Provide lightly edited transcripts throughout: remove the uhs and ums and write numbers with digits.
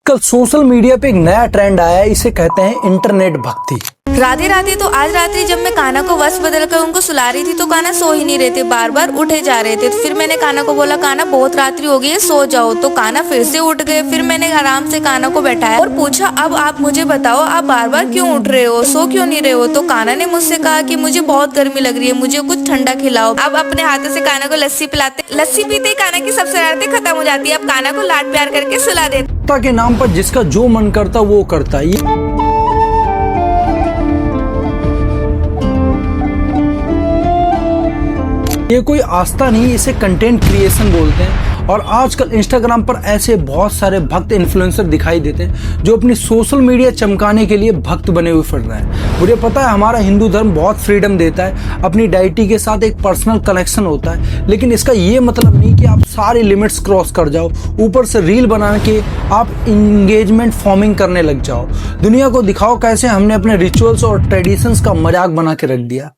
कल social media पे एक नया ट्रेंड आया है, इसे कहते हैं इंटरनेट भक्ति। राधे राधे। तो आज रात्रि जब मैं कान्हा को वश बदल कर उनको सुला रही थी तो कान्हा सो ही नहीं रहे थे, बार बार उठे जा रहे थे। तो फिर मैंने कान्हा को बोला, कान्हा बहुत रात्रि हो गई है, सो जाओ। तो कान्हा फिर से उठ गए। फिर मैंने आराम से कान्हा को बैठाया और पूछा, अब आप मुझे बताओ, आप बार बार क्यों उठ रहे हो, सो क्यों नहीं रहे हो। तो कान्हा ने मुझसे कहा कि मुझे बहुत गर्मी लग रही है, मुझे कुछ ठंडा खिलाओ। अब अपने हाथों से कान्हा को लस्सी पिलाते, लस्सी पीते ही कान्हा की सब शरारतें खत्म हो जाती है। अब कान्हा को लाड प्यार करके सुला देते के नाम पर जिसका जो मन करता वो करता है। ये कोई आस्था नहीं, इसे कंटेंट क्रिएशन बोलते हैं। और आजकल इंस्टाग्राम पर ऐसे बहुत सारे भक्त इन्फ्लुएंसर दिखाई देते हैं जो अपनी सोशल मीडिया चमकाने के लिए भक्त बने हुए फिर रहे हैं। मुझे पता है हमारा हिंदू धर्म बहुत फ्रीडम देता है, अपनी डाइटी के साथ एक पर्सनल कनेक्शन होता है, लेकिन इसका ये मतलब नहीं कि आप सारी लिमिट्स क्रॉस कर जाओ, ऊपर से रील बना के आप इंगेजमेंट फॉर्मिंग करने लग जाओ। दुनिया को दिखाओ कैसे हमने अपने रिचुअल्स और ट्रेडिशंस का मजाक बना के रख दिया।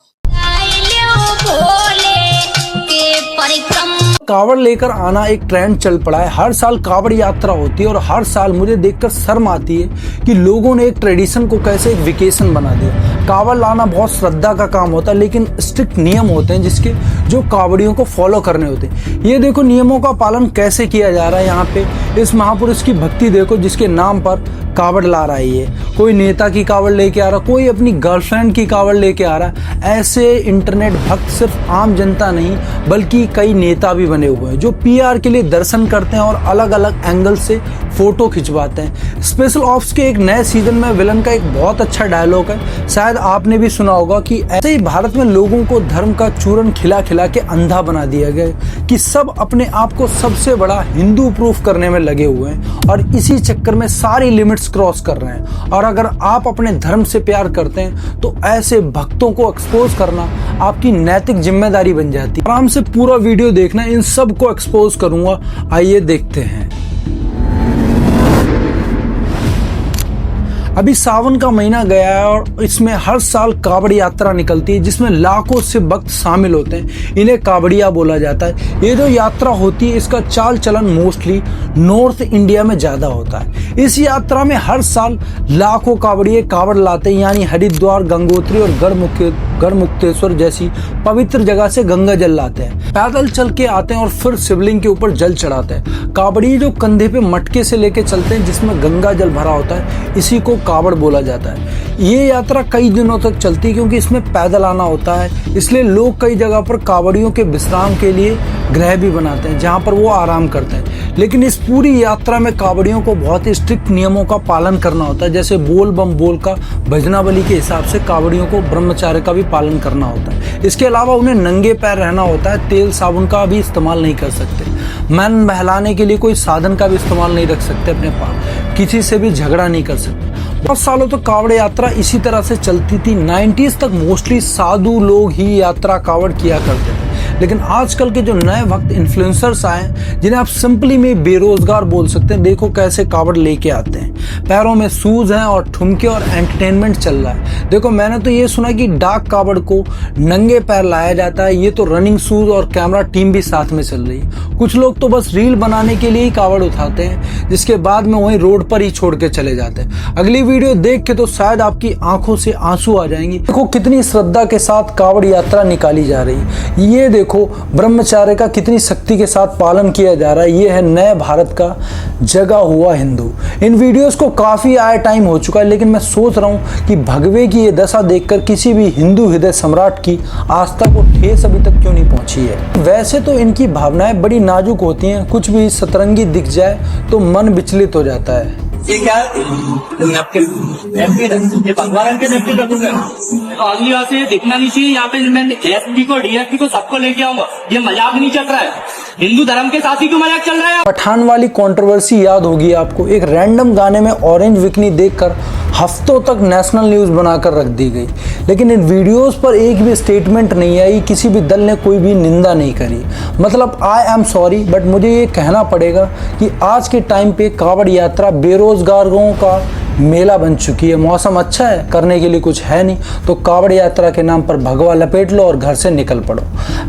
कावड़ लेकर आना एक ट्रेंड चल पड़ा है। हर साल कावड़ यात्रा होती है और हर साल मुझे देखकर शर्म आती है कि लोगों ने एक ट्रेडिशन को कैसे एक वेकेशन बना दिया। कावड़ लाना बहुत श्रद्धा का काम होता है, लेकिन स्ट्रिक्ट नियम होते हैं जिसके जो कावड़ियों को फॉलो करने होते हैं। ये देखो नियमों का पालन कैसे किया जा रहा है। यहाँ पे इस महापुरुष की भक्ति देखो जिसके नाम पर कावड़ ला रहा है। ये कोई नेता की कावड़ लेके आ रहा, कोई अपनी गर्लफ्रेंड की कावड़ लेके आ रहा। ऐसे इंटरनेट भक्त सिर्फ आम जनता नहीं बल्कि कई नेता भी बने हुए हैं जो पीआर के लिए दर्शन करते हैं और अलग अलग एंगल से फोटो खिंचवाते हैं। स्पेशल ऑप्स के एक नए सीजन में विलन का एक बहुत अच्छा डायलॉग है, शायद आपने भी सुना होगा कि ऐसे ही भारत में लोगों को धर्म का चूरन खिला खिला के अंधा बना दिया गया कि सब अपने आप को सबसे बड़ा हिंदू प्रूफ करने में लगे हुए हैं और इसी चक्कर में सारी लिमिट्स क्रॉस कर रहे हैं। और अगर आप अपने धर्म से प्यार करते हैं तो ऐसे भक्तों को एक्सपोज करना आपकी नैतिक जिम्मेदारी बन जाती है। आराम से पूरा वीडियो देखना, इन सब को एक्सपोज करूंगा। आइए देखते हैं। अभी सावन का महीना गया है और इसमें हर साल कावड़ यात्रा निकलती है जिसमें लाखों से भक्त शामिल होते हैं। इन्हें कावड़िया बोला जाता है। ये जो यात्रा होती है इसका चाल चलन मोस्टली नॉर्थ इंडिया में ज्यादा होता है। इस यात्रा में हर साल लाखों कावड़िए कावड़ लाते हैं, यानी हरिद्वार, गंगोत्री और गढ़मुक्तेश्वर जैसी पवित्र जगह से गंगा जल लाते हैं। पैदल चल के आते हैं और फिर शिवलिंग के ऊपर जल चढ़ाते हैं। कावड़िए जो कंधे पे मटके से लेके चलते हैं जिसमें गंगा जल भरा होता है, इसी को कावड़ बोला जाता है। ये यात्रा कई दिनों तक चलती है क्योंकि इसमें पैदल आना होता है, इसलिए लोग कई जगह पर कावड़ियों के विश्राम के लिए गृह भी बनाते हैं जहां पर वो आराम करते हैं। लेकिन इस पूरी यात्रा में कावड़ियों को बहुत ही स्ट्रिक्ट नियमों का पालन करना होता है, जैसे बोल बम बोल का भजनावली के हिसाब से कावड़ियों को ब्रह्मचर्य का भी पालन करना होता है। इसके अलावा उन्हें नंगे पैर रहना होता है, तेल साबुन का भी इस्तेमाल नहीं कर सकते, मन बहलाने के लिए कोई साधन का भी इस्तेमाल नहीं रख सकते अपने पास, किसी से भी झगड़ा नहीं कर सकते। बहुत सालों तक कावड़ यात्रा इसी तरह से चलती थी। 90s तक मोस्टली साधु लोग ही यात्रा कावड़ किया करते थे, लेकिन आजकल के जो नए भक्त इन्फ्लुएंसर्स आए जिन्हें आप सिंपली में बेरोजगार बोल सकते हैं, देखो कैसे कावड़ लेके आते हैं। पैरों में शूज हैं और ठुमके और एंटरटेनमेंट चल रहा है। देखो मैंने तो ये सुना कि डाक कावड़ को नंगे पैर लाया जाता है। ये तो रनिंग शूज और कैमरा टीम भी साथ में चल रही है। कुछ लोग तो बस रील बनाने के लिए ही कावड़ उठाते हैं, जिसके बाद में वहीं रोड पर ही छोड़ के चले जाते हैं। अगली वीडियो देख के तो शायद आपकी आंखों से आंसू आ जाएंगे। देखो कितनी श्रद्धा के साथ कावड़ यात्रा निकाली जा रही है। ये देखो ब्रह्मचर्य का कितनी शक्ति के साथ पालन किया जा रहा है। ये है नए भारत का जगा हुआ हिंदू। इन वीडियोस को काफी आया टाइम हो चुका है, लेकिन मैं सोच रहा हूँ कि भगवे की ये दशा देखकर किसी भी हिंदू हृदय सम्राट की आस्था को ठेस अभी तक क्यों नहीं पहुंची है। वैसे तो इनकी भावनाएं बड़ी नाजुक होती हैं, कुछ भी सतरंगी दिख जाए तो मन विचलित हो जाता है। ये क्या नैपकिन ये भगवान के नैपकिन रखूंगा। अगली बार से दिखना नहीं चाहिए। यहाँ पे मैं एसपी को डीएसपी को सबको लेके आऊंगा। ये मजाक नहीं चल रहा है, हिंदू धर्म के साथ ही क्यों मजाक चल रहा है। पठान वाली कंट्रोवर्सी याद होगी आपको। एक रैंडम गाने में ऑरेंज बिकनी देखकर हफ्तों तक नेशनल न्यूज बनाकर रख दी गई, लेकिन इन वीडियोस पर एक भी स्टेटमेंट नहीं आई, किसी भी दल ने कोई भी निंदा नहीं करी। मतलब आई एम सॉरी बट मुझे ये कहना पड़ेगा कि आज के टाइम पे कावड़ यात्रा बेरोजगारों का मेला बन चुकी है। मौसम अच्छा है, करने के लिए कुछ है नहीं, तो कावड़ यात्रा के नाम पर भगवा लपेट लो और घर से निकल पड़ो।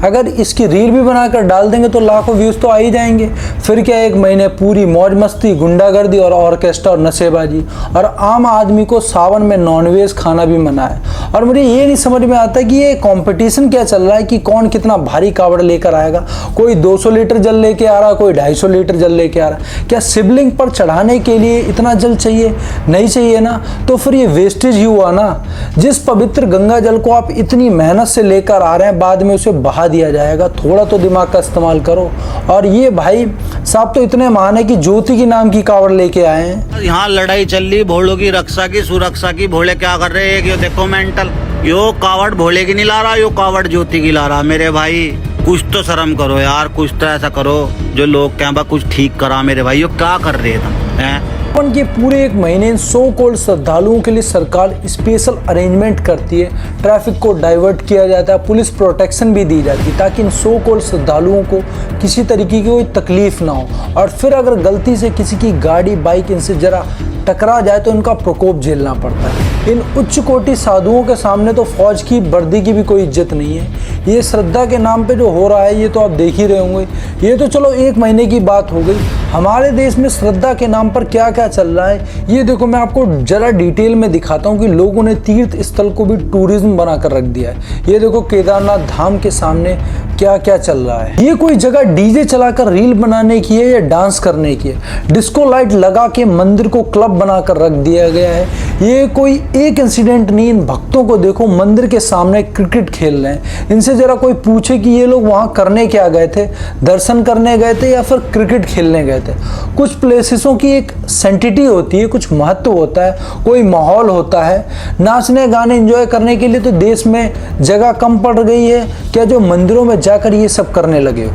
अगर इसकी रील भी बनाकर डाल देंगे तो लाखों व्यूज तो आ ही जाएंगे। फिर क्या, एक महीने पूरी मौज मस्ती, गुंडागर्दी और ऑर्केस्ट्रा और नशेबाजी, और आम आदमी को सावन में नॉनवेज खाना भी मना है। और मुझे ये नहीं समझ में आता कि ये कंपटीशन क्या चल रहा है कि कौन कितना भारी कावड़ लेकर आएगा। कोई 200 लीटर जल लेके आ रहा, कोई 250 लीटर जल लेके आ रहा। क्या शिवलिंग पर चढ़ाने के लिए इतना जल चाहिए? नहीं चाहिए ना, तो फिर ये वेस्टेज ही हुआ ना। जिस पवित्र गंगा जल को आप इतनी मेहनत से लेकर आ रहे हैं, बाद में उसे बहा दिया जाएगा। थोड़ा तो दिमाग का इस्तेमाल करो। और ये भाई साहब तो इतने महान है कि ज्योति के नाम की कावड़ लेके आए हैं। यहाँ लड़ाई चल रही भोलों की रक्षा की, सुरक्षा की। भोले क्या कर रहे हैं? ये देखो मेंटल, यो कावड़ भोले की नहीं ला रहा, यो कावड़ ज्योति की ला रहा। मेरे भाई कुछ तो शर्म करो यार, कुछ तो ऐसा करो जो लोग कहें बा कुछ ठीक करा। मेरे भाई यो क्या कर रहे हैं तुम हैं? सावन के पूरे एक महीने सो कॉल्ड श्रद्धालुओं के लिए सरकार स्पेशल अरेंजमेंट करती है। ट्रैफिक को डाइवर्ट किया जाता है, पुलिस प्रोटेक्शन भी दी जाती है ताकि इन सो कॉल्ड श्रद्धालुओं को किसी तरीके की कोई तकलीफ ना हो। और फिर अगर गलती से किसी की गाड़ी बाइक इनसे जरा टकरा जाए तो इनका प्रकोप झेलना पड़ता है। इन उच्च कोटि साधुओं के सामने तो फौज की वर्दी की भी कोई इज्जत नहीं है। ये श्रद्धा के नाम पे जो हो रहा है ये तो आप देख ही रहे होंगे। ये तो चलो एक महीने की बात हो गई। हमारे देश में श्रद्धा के नाम पर क्या क्या चल रहा है ये देखो, मैं आपको जरा डिटेल में दिखाता हूँ कि लोगों ने तीर्थ स्थल को भी टूरिज्म बनाकर रख दिया है। ये देखो केदारनाथ धाम के सामने क्या क्या चल रहा है। ये कोई जगह डीजे चलाकर रील बनाने की है या डांस करने की है? डिस्को लाइट लगा के मंदिर को क्लब बनाकर रख दिया गया है। ये कोई एक इंसिडेंट नहीं। इन भक्तों को देखो मंदिर के सामने क्रिकेट खेल रहे हैं। इनसे जरा कोई पूछे कि ये लोग वहां करने क्या गए थे, दर्शन करने गए थे या फिर क्रिकेट खेलने गए थे। कुछ प्लेसेसों की एक सेंटिटी होती है, कुछ महत्व होता है, कोई माहौल होता है। नाचने गाने एंजॉय करने के लिए तो देश में जगह कम पड़ गई है क्या जो मंदिरों में जाकर ये सब करने लगे हो?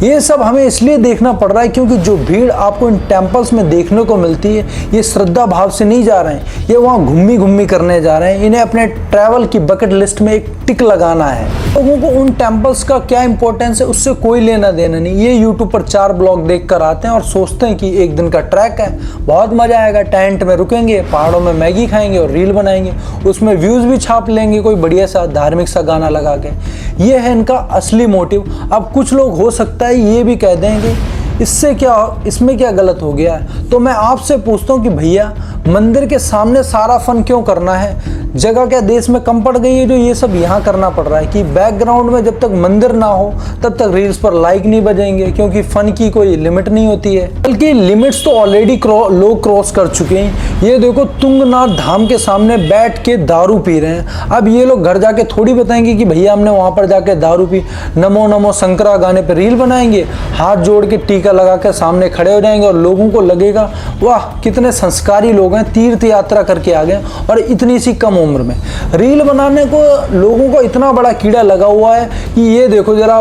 ये सब हमें इसलिए देखना पड़ रहा है क्योंकि जो भीड़ आपको इन टेम्पल्स में देखने को मिलती है ये श्रद्धा भाव से नहीं जा रहे हैं, ये वहाँ घूमी घूमी करने जा रहे हैं। इन्हें अपने ट्रैवल की बकेट लिस्ट में एक टिक लगाना है। लोगों को उन टेम्पल्स का क्या इंपॉर्टेंस है उससे कोई लेना देना नहीं। ये यूट्यूब पर 4 ब्लॉग देख कर आते हैं और सोचते हैं कि एक दिन का ट्रैक है, बहुत मजा आएगा, टेंट में रुकेंगे, पहाड़ों में मैगी खाएंगे और रील बनाएंगे, उसमें व्यूज भी छाप लेंगे कोई बढ़िया सा धार्मिक सा गाना लगा के। ये है इनका असली मोटिव। अब कुछ लोग हो सकता है ये भी कह देंगे इससे क्या, इसमें क्या गलत हो गया है। तो मैं आपसे पूछता हूँ कि भैया मंदिर के सामने सारा फन क्यों करना है? जगह क्या देश में कम पड़ गई है जो ये सब यहाँ करना पड़ रहा है कि बैकग्राउंड में जब तक मंदिर ना हो तब तक रील्स पर लाइक नहीं बजेंगे क्योंकि फन की कोई लिमिट नहीं होती है। बल्कि लिमिट्स तो ऑलरेडी लोग क्रॉस कर चुके हैं। ये देखो तुंगनाथ धाम के सामने बैठ के दारू पी रहे हैं। अब ये लोग घर जाके थोड़ी बताएंगे कि भैया हमने वहां पर जाके दारू पी, नमो नमो शंकरा गाने पर रील बनाएंगे, हाथ जोड़ के टीका लगा के सामने खड़े हो जाएंगे और लोगों को लगेगा वाह कितने संस्कारी लोग हैं, तीर्थ यात्रा करके आ गए और इतनी सी कम उम्र में। रील बनाने को लोगों को इतना बड़ा कीड़ा लगा हुआ है कि ये देखो जरा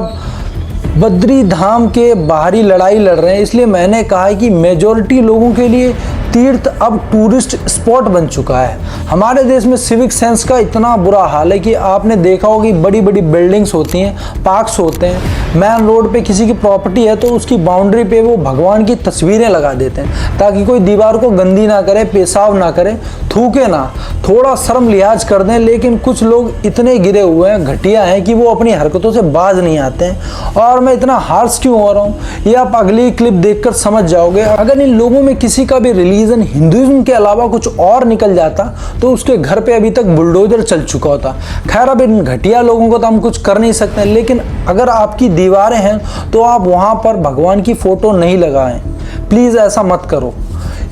बद्री धाम के बाहरी लड़ाई लड़ रहे हैं। इसलिए मैंने कहा है कि मेजॉरिटी लोगों के लिए तीर्थ अब टूरिस्ट स्पॉट बन चुका है। हमारे देश में सिविक सेंस का इतना बुरा हाल है कि आपने देखा होगा कि बड़ी बड़ी बिल्डिंग्स होती हैं, पार्क्स होते हैं, मेन रोड पे किसी की प्रॉपर्टी है तो उसकी बाउंड्री पे वो भगवान की तस्वीरें लगा देते हैं ताकि कोई दीवार को गंदी ना करे, पेशाब ना करे, थूके ना, थोड़ा शर्म लिहाज कर दें। लेकिन कुछ लोग इतने गिरे हुए हैं, घटिया हैं कि वो अपनी हरकतों से बाज नहीं आते हैं। और मैं इतना हार्श क्यों हो रहा हूँ ये आप अगली क्लिप देखकर समझ जाओगे। अगर इन लोगों में किसी का भी रिलीजन हिंदुइज्म के अलावा कुछ और निकल जाता तो उसके घर पे अभी तक बुलडोजर चल चुका होता। खैर अब इन घटिया लोगों को तो हम कुछ कर नहीं सकते, लेकिन अगर आपकी दीवारें हैं तो आप वहां पर भगवान की फोटो नहीं लगाएं। प्लीज ऐसा मत करो।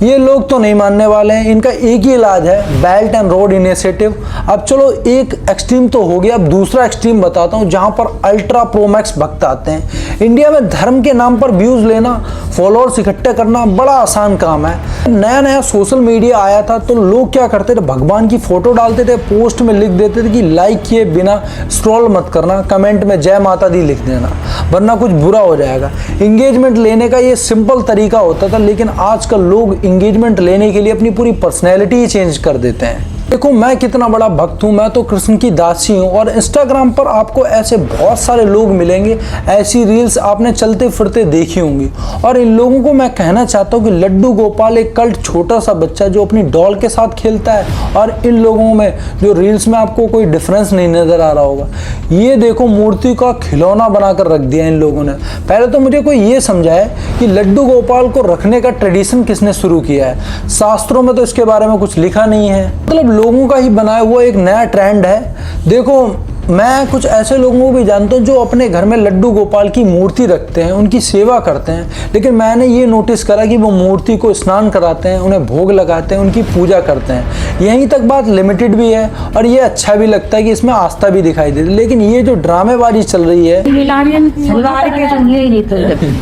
ये लोग तो नहीं मानने वाले हैं। इनका एक ही इलाज है, बेल्ट एंड रोड इनिशिएटिव। अब चलो एक एक्सट्रीम तो हो गया, अब दूसरा एक्सट्रीम बताता हूँ जहां पर अल्ट्रा प्रोमैक्स भक्त आते हैं। इंडिया में धर्म के नाम पर व्यूज लेना, फॉलोअर्स इकट्ठे करना बड़ा आसान काम है। नया नया सोशल मीडिया आया था तो लोग क्या करते थे, भगवान की फोटो डालते थे, पोस्ट में लिख देते थे कि लाइक किए बिना स्क्रॉल मत करना, कमेंट में जय माता दी लिख देना वरना कुछ बुरा हो जाएगा। इंगेजमेंट लेने का ये सिंपल तरीका होता था, लेकिन आजकल लोग इंगेजमेंट लेने के लिए अपनी पूरी पर्सनैलिटी ही चेंज कर देते हैं। देखो मैं कितना बड़ा भक्त हूँ, मैं तो कृष्ण की दासी हूँ और इंस्टाग्राम पर आपको ऐसे बहुत सारे लोग मिलेंगे, ऐसी रील्स आपने चलते फिरते देखी होंगी। और इन लोगों को मैं कहना चाहता हूँ कि लड्डू गोपाल एक कल्ट छोटा सा बच्चा जो अपनी डॉल के साथ खेलता है, और इन लोगों में जो रील्स में आपको कोई डिफरेंस नहीं नजर आ रहा होगा। ये देखो मूर्ति का खिलौना बनाकर रख दिया इन लोगों ने। पहले तो मुझे कोई ये समझाए कि लड्डू गोपाल को रखने का ट्रेडिशन किसने शुरू किया है। शास्त्रों में तो इसके बारे में कुछ लिखा नहीं है, मतलब लोगों का ही बनाया हुआ एक नया ट्रेंड है। देखो मैं कुछ ऐसे लोगों को भी जानता हूँ जो अपने घर में लड्डू गोपाल की मूर्ति रखते हैं, उनकी सेवा करते हैं, लेकिन मैंने ये नोटिस करा कि वो मूर्ति को स्नान कराते हैं, उन्हें भोग लगाते हैं, उनकी पूजा करते हैं। यहीं तक बात लिमिटेड भी है और ये अच्छा भी लगता है कि इसमें आस्था भी दिखाई देती है। लेकिन ये जो ड्रामेबाजी चल रही है,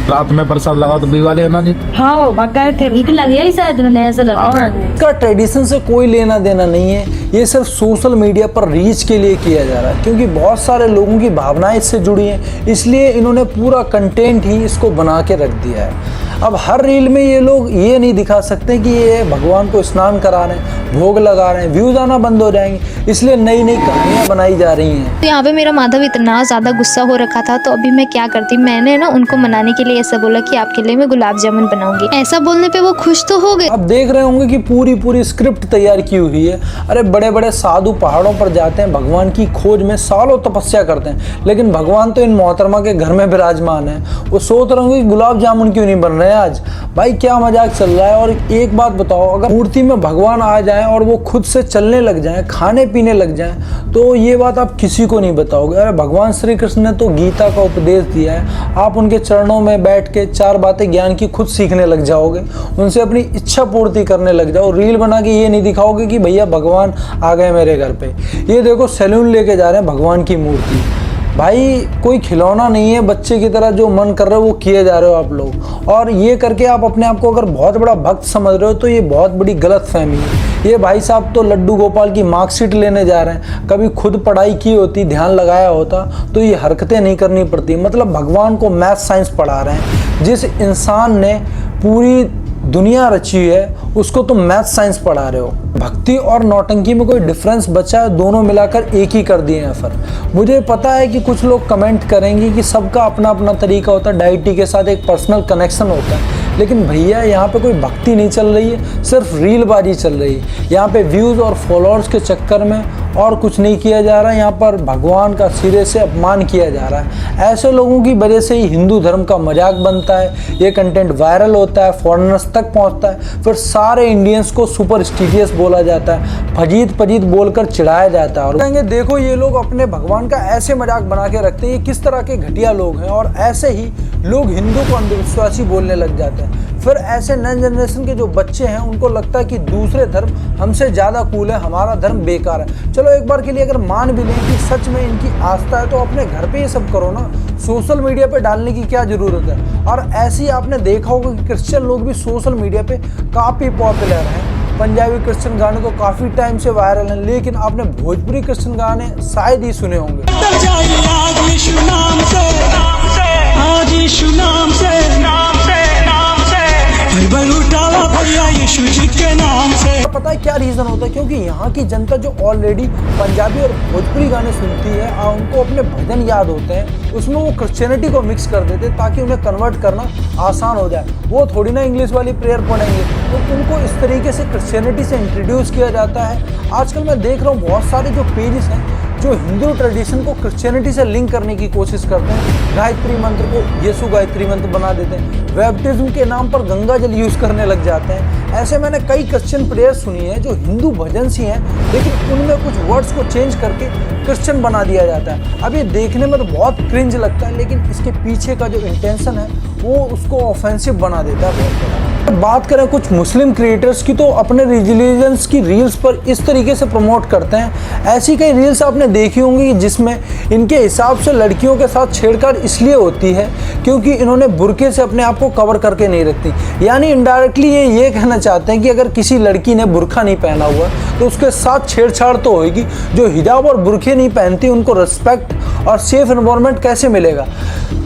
रात में प्रसाद लगा तो दिवाली है ना जी। हाँ गए थे, भीख लगी है शायद, मैंने ऐसा लगा। इसका ट्रेडिशन से कोई लेना देना नहीं है, ये सिर्फ सोशल मीडिया पर रीच के लिए किया जा रहा है, क्योंकि बहुत सारे लोगों की भावनाएं इससे जुड़ी हैं, इसलिए इन्होंने पूरा कंटेंट ही इसको बना के रख दिया है। अब हर रील में ये लोग ये नहीं दिखा सकते कि ये भगवान को स्नान करा रहे हैं, भोग लगा रहे हैं, व्यूज आना बंद हो जाएंगे, इसलिए नई नई कहानियां बनाई जा रही हैं। तो यहाँ पे मेरा माधव इतना ज़्यादा गुस्सा हो रखा था, तो अभी मैं क्या करती, मैंने ना उनको मनाने के लिए ऐसा बोला कि आपके लिए मैं गुलाब जामुन बनाऊंगी। ऐसा बोलने पे वो खुश तो हो गए। अब देख रहे होंगे कि पूरी स्क्रिप्ट तैयार की हुई है। अरे बड़े बड़े साधु पहाड़ों पर जाते हैं, भगवान की खोज में सालों तपस्या करते हैं, लेकिन भगवान तो इन मोहतरमा के घर में विराजमान है। वो सोच रहे होंगे कि गुलाब जामुन क्यों नहीं बन रहे हैं आज। भाई क्या मजाक चल रहा है। और एक बात बताओ, अगर मूर्ति में भगवान आ जाएं और वो खुद से चलने लग जाएं, खाने पीने लग जाएं, तो ये बात आप किसी को नहीं बताओगे। अरे भगवान श्री कृष्ण ने तो गीता का उपदेश दिया है, आप उनके चरणों में बैठ के 4 बातें ज्ञान की खुद सीखने लग जाओगे, उनसे अपनी इच्छा पूर्ति करने लग जाओ। रील बना के ये नहीं दिखाओगे कि भैया भगवान आ गए मेरे घर पे। ये देखो सैलून लेके जा रहे हैं भगवान की मूर्ति। भाई कोई खिलौना नहीं है, बच्चे की तरह जो मन कर रहे हो वो किए जा रहे हो आप लोग। और ये करके आप अपने आप को अगर बहुत बड़ा भक्त समझ रहे हो तो ये बहुत बड़ी गलत फहमी है। ये भाई साहब तो लड्डू गोपाल की मार्कशीट लेने जा रहे हैं, कभी खुद पढ़ाई की होती, ध्यान लगाया होता तो ये हरकतें नहीं करनी पड़ती। मतलब भगवान को मैथ साइंस पढ़ा रहे हैं। जिस इंसान ने पूरी दुनिया रची है उसको तुम मैथ साइंस पढ़ा रहे हो। भक्ति और नौटंकी में कोई डिफरेंस बचा है, दोनों मिलाकर एक ही कर दिए हैं फर्क। मुझे पता है कि कुछ लोग कमेंट करेंगे कि सबका अपना अपना तरीका होता है, डाइटी के साथ एक पर्सनल कनेक्शन होता है, लेकिन भैया यहाँ पे कोई भक्ति नहीं चल रही है, सिर्फ रीलबाजी चल रही है। यहाँ पे व्यूज़ और फॉलोअर्स के चक्कर में और कुछ नहीं किया जा रहा है, यहाँ पर भगवान का सिरे से अपमान किया जा रहा है। ऐसे लोगों की वजह से ही हिंदू धर्म का मजाक बनता है, ये कंटेंट वायरल होता है, फॉरेनर्स तक पहुँचता है, फिर सारे इंडियंस को सुपरस्टिशियस बोला जाता है, फजीत बोलकर चिढ़ाया जाता है। और कहेंगे देखो ये लोग अपने भगवान का ऐसे मजाक बना के रखते हैं, ये किस तरह के घटिया लोग हैं। और ऐसे ही लोग हिंदू को अंधविश्वासी बोलने लग जाते हैं। फिर ऐसे नए जनरेशन के जो बच्चे हैं उनको लगता है कि दूसरे धर्म हमसे ज़्यादा कूल है, हमारा धर्म बेकार है। चलो एक बार के लिए अगर मान भी लें कि सच में इनकी आस्था है तो अपने घर पे ये सब करो ना, सोशल मीडिया पे डालने की क्या ज़रूरत है। और ऐसे ही आपने देखा होगा कि क्रिश्चियन लोग भी सोशल मीडिया पे काफ़ी पॉपुलर हैं। पंजाबी क्रिश्चियन गाने तो काफ़ी टाइम से वायरल हैं, लेकिन आपने भोजपुरी क्रिश्चियन गाने शायद ही सुने होंगे। पता है क्या रीज़न होता है? क्योंकि यहाँ की जनता जो ऑलरेडी पंजाबी और भोजपुरी गाने सुनती है, उनको अपने भजन याद होते हैं, उसमें वो क्रिश्चियनिटी को मिक्स कर देते हैं ताकि उन्हें कन्वर्ट करना आसान हो जाए। वो थोड़ी ना इंग्लिश वाली प्रेयर पढ़ेंगे, तो उनको इस तरीके से क्रिश्चियनिटी से इंट्रोड्यूस किया जाता है। आजकल मैं देख रहा हूँ बहुत सारे जो पेजेस हैं जो हिंदू ट्रेडिशन को क्रिश्चियनिटी से लिंक करने की कोशिश करते हैं। गायत्री मंत्र को यीशु गायत्री मंत्र बना देते हैं, बैप्टिज्म के नाम पर गंगा जल यूज़ करने लग जाते हैं। ऐसे मैंने कई क्रिश्चियन प्रेयर सुनी है जो हिंदू भजन सी हैं, लेकिन उनमें कुछ वर्ड्स को चेंज करके क्रिश्चियन बना दिया जाता है। अब ये देखने में तो बहुत क्रिंज लगता है, लेकिन इसके पीछे का जो इंटेंशन है वो उसको ऑफेंसिव बना देता है बहुत बड़ा। बात करें कुछ मुस्लिम क्रिएटर्स की, तो अपने रिलीजन्स की रील्स पर इस तरीके से प्रमोट करते हैं। ऐसी कई रील्स आपने देखी होंगी जिसमें इनके हिसाब से लड़कियों के साथ छेड़छाड़ इसलिए होती है क्योंकि इन्होंने बुर्के से अपने आप को कवर करके नहीं रखती। यानी इनडायरेक्टली ये कहना चाहते हैं कि अगर किसी लड़की ने बुर्का नहीं पहना हुआ तो उसके साथ छेड़छाड़ तो होगी। जो हिजाब और बुर्के नहीं पहनती उनको रिस्पेक्ट और सेफ एनवायरनमेंट कैसे मिलेगा?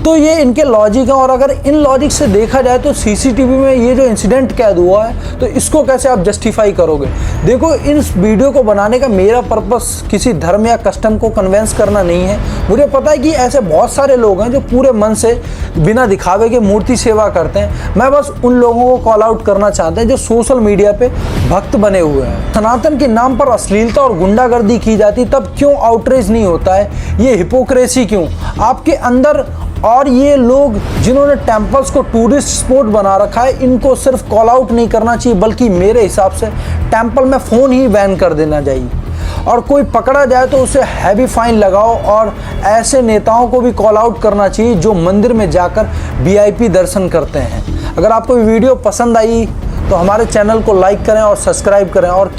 तो ये इनके लॉजिक है, और अगर इन लॉजिक से देखा जाए तो सीसीटीवी में ये जो इंसिडेंट कैद हुआ है तो इसको कैसे आप जस्टिफाई करोगे। देखो, इस वीडियो को बनाने का मेरा पर्पस किसी धर्म या कस्टम को कन्वेंस करना नहीं है। मुझे पता है कि ऐसे बहुत सारे लोग हैं जो पूरे मन से बिना दिखावे के मूर्ति सेवा करते हैं। मैं बस उन लोगों को कॉल आउट करना चाहते हैं जो सोशल मीडिया पे भक्त बने हुए हैं। सनातन के नाम पर अश्लीलता और गुंडागर्दी की जाती, तब क्यों आउटरीच नहीं होता है? ये हिपोक्रेसी क्यों आपके अंदर? और ये लोग जिन्होंने टेम्पल्स को टूरिस्ट स्पॉट बना रखा है, इनको सिर्फ कॉल आउट नहीं करना चाहिए, बल्कि मेरे हिसाब से टेम्पल में फ़ोन ही बैन कर देना चाहिए। और कोई पकड़ा जाए तो उसे हैवी फाइन लगाओ, और ऐसे नेताओं को भी कॉल आउट करना चाहिए जो मंदिर में जाकर वीआईपी दर्शन करते हैं। अगर आपको वीडियो पसंद आई तो हमारे चैनल को लाइक करें और सब्सक्राइब करें। और